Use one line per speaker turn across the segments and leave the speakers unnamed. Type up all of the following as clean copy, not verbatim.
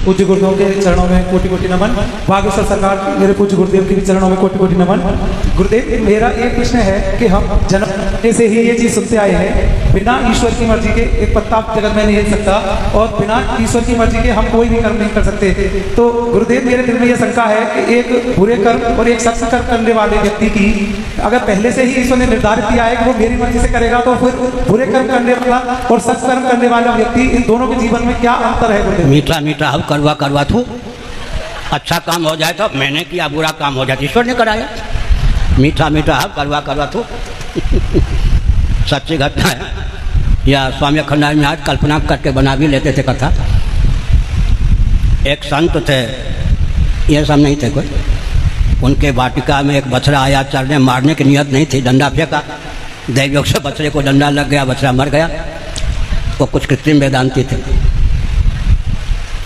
पूज्य गुरुदेव के चरणों में कोटि कोटि नमन। भागेश्वर सरकार मेरे पूज्य गुरुदेव के चरणों में कोटि कोटि नमन। गुरुदेव, मेरा एक प्रश्न है कि हम जन्म से ही ये चीज सुनते आए हैं, बिना ईश्वर की मर्जी के एक पत्ता जगत में नहीं हिल सकता और बिना ईश्वर की मर्जी के हम कोई भी कर्म नहीं कर सकते। तो गुरुदेव, मेरे दिल में यह शंका है कि एक बुरे कर्म और एक सत्य कर्म करने वाले व्यक्ति की अगर पहले से ही ईश्वर ने निर्धारित किया है कि वो मेरी मर्जी से करेगा, तो फिर बुरे कर्म करने वाला और सत्य कर्म करने वाला व्यक्ति, इन दोनों के जीवन में क्या अंतर है गुरुदेव?
मीठा मीठा अब कड़वा कड़वा थू। अच्छा काम हो जाए तो मैंने किया, बुरा काम हो जाए तो ईश्वर ने कराया। मीठा मीठा अब कड़वा कड़वा थू। सच्ची घटना है, या स्वामी अखंडानंद महाराज कल्पना करके बना भी लेते थे कथा। एक संत थे, ये सब नहीं थे कोई, उनके वाटिका में एक बछड़ा आया चरने, मारने की नियत नहीं थी, डंडा फेंका, दैवयोग से बछड़े को डंडा लग गया, बछड़ा मर गया। वो कुछ कृत्रिम वेदांती थे,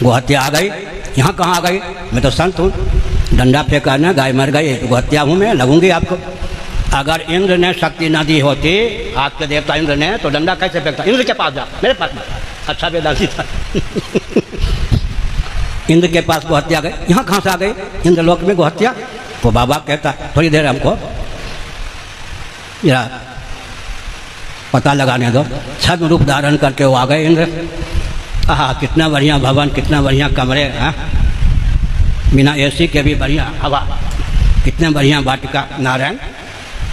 वो हत्या आ गई। यहाँ कहाँ आ गई? मैं तो संत हूँ, डंडा फेंका ना, गाय मर गई, वो हत्या हूँ मैं, लगूंगी आपको। अगर इंद्र ने शक्ति न दी होती, आपके देवता इंद्र ने, तो डंडा कैसे फेंकता? इंद्र के पास जा, मेरे पास में। अच्छा वेदांती था। इंद्र के पास वो हत्या गई। यहाँ कहाँ से आ गई? इंद्रलोक में वो हत्या। वो बाबा कहता थोड़ी देर हमको या पता लगाने दो। छद्म रूप धारण करके वो आ गए इंद्र। आहा, कितना बढ़िया भवन, कितना बढ़िया कमरे हैं, बिना एसी के भी बढ़िया हवा, कितने बढ़िया वाटिका। नारायण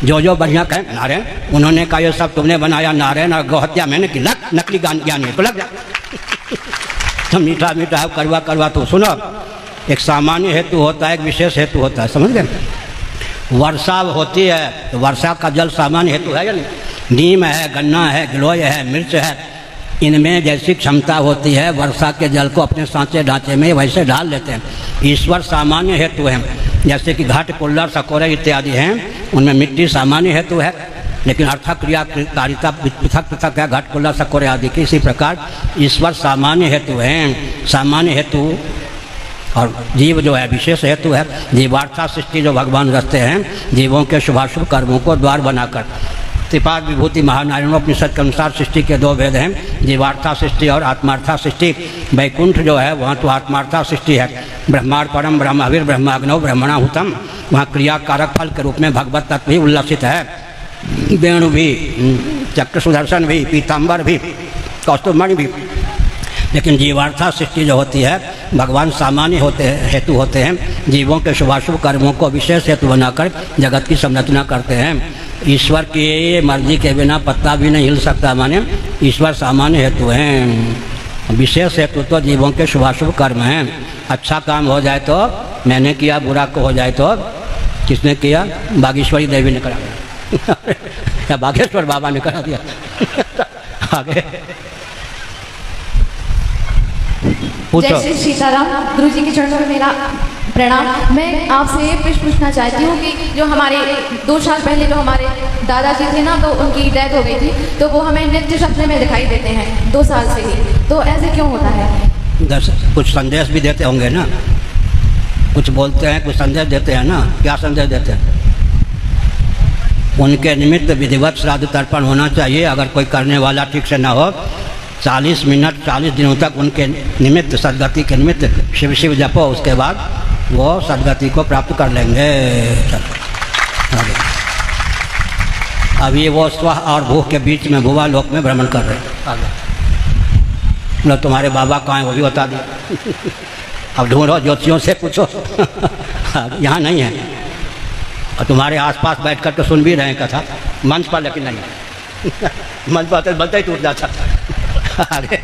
जो जो बढ़िया कहें नारायण। उन्होंने कहा ये सब तुमने बनाया नारायण, और गौहत्या मैंने की। लग नकली ज्ञानी तो लग जा। तो मीठा मीठा करवा करवा तो सुनो, एक सामान्य हेतु होता है, एक विशेष हेतु होता है, समझ गए? वर्षा होती है तो वर्षा का जल सामान्य हेतु है या नहीं? नीम है, गन्ना है, गिलोय है, मिर्च है, इनमें जैसी क्षमता होती है वर्षा के जल को अपने सांचे ढांचे में वैसे डाल लेते हैं। ईश्वर सामान्य हेतु है, जैसे कि घाट कुल्लर सकोरे इत्यादि हैं, उनमें मिट्टी सामान्य हेतु है, लेकिन अर्थ क्रिया कारिता पृथक पृथक है, घाट कुल्लर सकोरे आदि की। इसी प्रकार ईश्वर सामान्य हेतु हैं। सामान्य हेतु और जीव जो है विशेष हेतु है। जीवार्था सृष्टि जो भगवान रचते हैं जीवों के शुभाशुभ कर्मों को द्वार बनाकर। त्रिपाद विभूति महानारायणोपनिषद के अनुसार सृष्टि के दो भेद हैं, जीवार्था सृष्टि और आत्मार्था सृष्टि। वैकुंठ जो है वहाँ तो आत्मार्था सृष्टि है। ब्रह्मार्थ परम ब्रह्माविर ब्रह्माग्नौ ब्रह्मणाहुतम, वहाँ क्रिया कारक फल के रूप में भगवत तत्व भी उल्लसित है। वेणु भी, चक्र सुदर्शन भी, पीताम्बर भी, कौस्तुभमणि भी। लेकिन जीवार्था सृष्टि जो होती है भगवान सामान्य होते हैं, हेतु होते हैं। जीवों के शुभाशुभ कर्मों को विशेष हेतु बनाकर जगत की संरचना करते हैं। ईश्वर की मर्जी के बिना पत्ता भी नहीं हिल सकता, माने ईश्वर सामान्य हेतु हैं। विशेष हेतु तो जीवों के शुभाशुभ कर्म हैं। अच्छा काम हो जाए तो मैंने किया, बुरा को हो जाए तो किसने किया? बागेश्वरी देवी ने करा या बागेश्वर बाबा ने करा दिया। आगे
जय श्री सीताराम। गुरु जी के चरणों में मेरा प्रणाम। मैं आपसे ये प्रश्न पूछना चाहती हूँ कि जो हमारे 2 साल पहले जो हमारे दादाजी थे ना, तो उनकी डेथ हो गई थी, तो वो हमें नित्य सपने में दिखाई देते हैं 2 साल से ही, तो ऐसे क्यों होता है?
कुछ संदेश भी देते होंगे ना, कुछ बोलते हैं, कुछ संदेश देते हैं ना। क्या संदेश देते हैं? उनके निमित्त विधिवत श्राद्ध तर्पण होना चाहिए। अगर कोई करने वाला ठीक से ना हो, 40 मिनट 40 दिनों तक उनके निमित्त सदगति के निमित्त शिव शिव जपो, उसके बाद वो सदगति को प्राप्त कर लेंगे। अभी वो स्व और भूख के बीच में भुवा लोक में भ्रमण कर रहे हैं। आगे लो, तुम्हारे बाबा कहाँ हैं वो भी बता दी। अब ढूंढो, ज्योतिषियों से पूछो। यहाँ नहीं है, और तुम्हारे आसपास बैठ कर तो सुन भी रहे हैं कथा, मंच पर लेकिन नहीं। मंच पर बनता ही टूट जाता। आगे